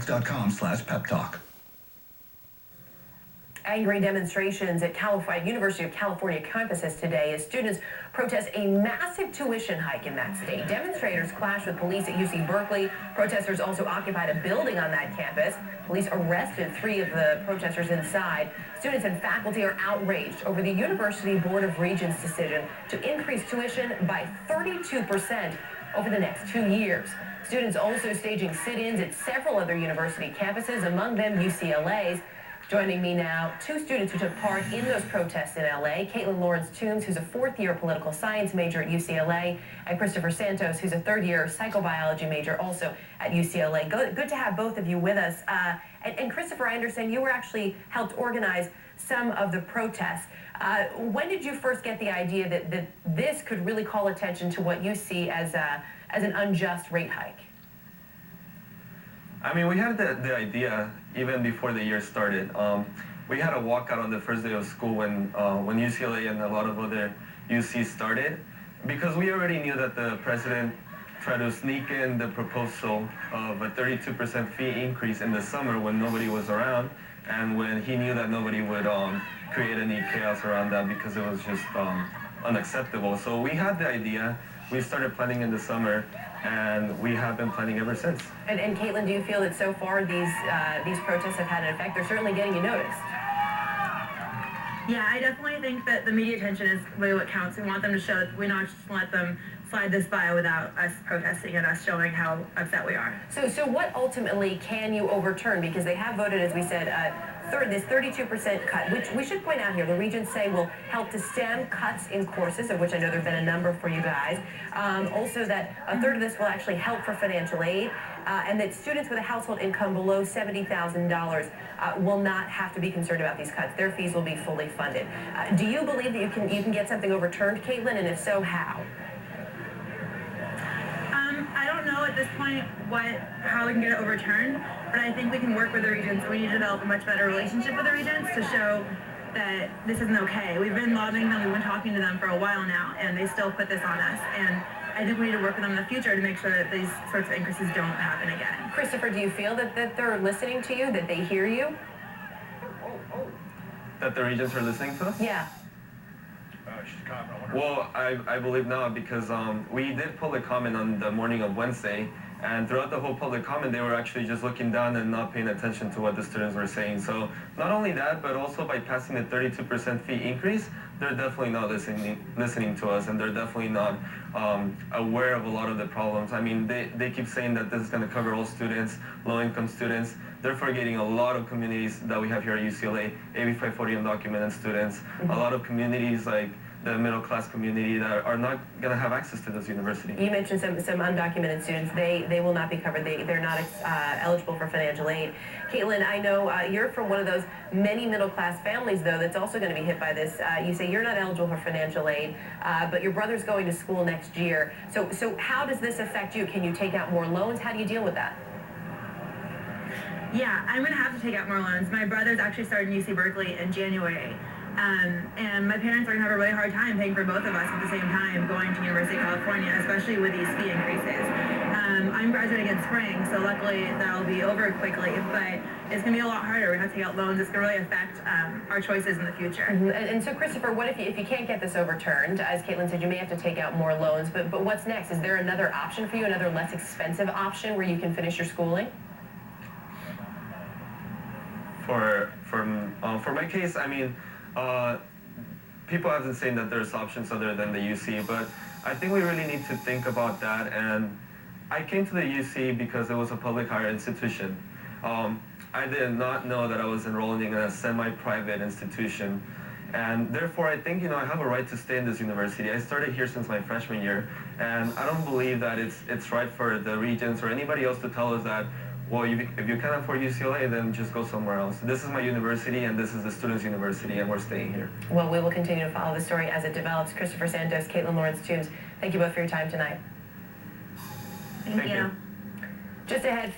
KMOX.com/pep talk. Angry demonstrations at University of California campuses today as students protest a massive tuition hike in that state. Demonstrators clashed with police at UC Berkeley. Protesters also occupied a building on that campus. Police arrested 3 of the protesters inside. Students and faculty are outraged over the University Board of Regents' decision to increase tuition by 32% over the next 2 years. Students also staging sit-ins at several other university campuses, among them UCLA's. Joining me now, 2 students who took part in those protests in LA, Caitlin Lawrence-Toombs, who's a 4th-year political science major at UCLA, and Christopher Santos, who's a 3rd-year psychobiology major also at UCLA. Good to have both of you with us. And Christopher, I understand you were actually helped organize some of the protests. When did you first get the idea that this could really call attention to what you see as an unjust rate hike? I mean, we had the idea even before the year started. We had a walkout on the first day of school when UCLA and a lot of other UCs started, because we already knew that the president tried to sneak in the proposal of a 32% fee increase in the summer when nobody was around, and when he knew that nobody would create any chaos around that because it was just unacceptable. So we had the idea. We started planning in the summer, and we have been planning ever since. And Caitlin, do you feel that so far these protests have had an effect? They're certainly getting you noticed. Yeah, I definitely think that the media attention is really what counts. We want them to show that we not just let them slide this by without us protesting and us showing how upset we are. So what ultimately can you overturn? Because they have voted, as we said, this 32% cut, which we should point out here, the regents say will help to stem cuts in courses, of which I know there have been a number for you guys. Also that a third of this will actually help for financial aid, and that students with a household income below $70,000 will not have to be concerned about these cuts. Their fees will be fully funded. Do you believe that you can get something overturned, Caitlin, and if so, how? I don't know at this point how we can get it overturned, but I think we can work with the regents. We need to develop a much better relationship with the regents to show that this isn't okay. We've been lobbying them, we've been talking to them for a while now, and they still put this on us. And I think we need to work with them in the future to make sure that these sorts of increases don't happen again. Christopher, do you feel that they're listening to you, that they hear you? That the regents are listening to us? Yeah. Well, I believe not, because we did public comment on the morning of Wednesday, and throughout the whole public comment, they were actually just looking down and not paying attention to what the students were saying. So not only that, but also by passing the 32% fee increase, they're definitely not listening to us, and they're definitely not aware of a lot of the problems. I mean, they keep saying that this is going to cover all students, low-income students. They're forgetting a lot of communities that we have here at UCLA, AB 540 undocumented students, a lot of communities like the middle-class community that are not going to have access to this university. You mentioned some undocumented students. They will not be covered. They're not eligible for financial aid. Caitlin, I know you're from one of those many middle-class families, though, that's also going to be hit by this. You say you're not eligible for financial aid, but your brother's going to school next year. So how does this affect you? Can you take out more loans? How do you deal with that? Yeah, I'm going to have to take out more loans. My brother's actually starting UC Berkeley in January. And my parents are going to have a really hard time paying for both of us at the same time going to University of California, especially with these fee increases. I'm graduating in spring, so luckily that'll be over quickly, but it's going to be a lot harder. We're going to have to take out loans. It's going to really affect our choices in the future. And so, Christopher, what if you can't get this overturned? As Caitlin said, you may have to take out more loans, but what's next? Is there another option for you, another less expensive option where you can finish your schooling? For my case, I mean, people have been saying that there's options other than the UC, but I think we really need to think about that. And I came to the UC because it was a public higher institution. I did not know that I was enrolling in a semi-private institution. And therefore, I think, I have a right to stay in this university. I started here since my freshman year, and I don't believe that it's right for the regents or anybody else to tell us that, well, if you can't afford UCLA, then just go somewhere else. This is my university, and this is the students' university, and we're staying here. Well, we will continue to follow the story as it develops. Christopher Santos, Caitlin Lawrence-Toombs, thank you both for your time tonight. Thank you. Just ahead.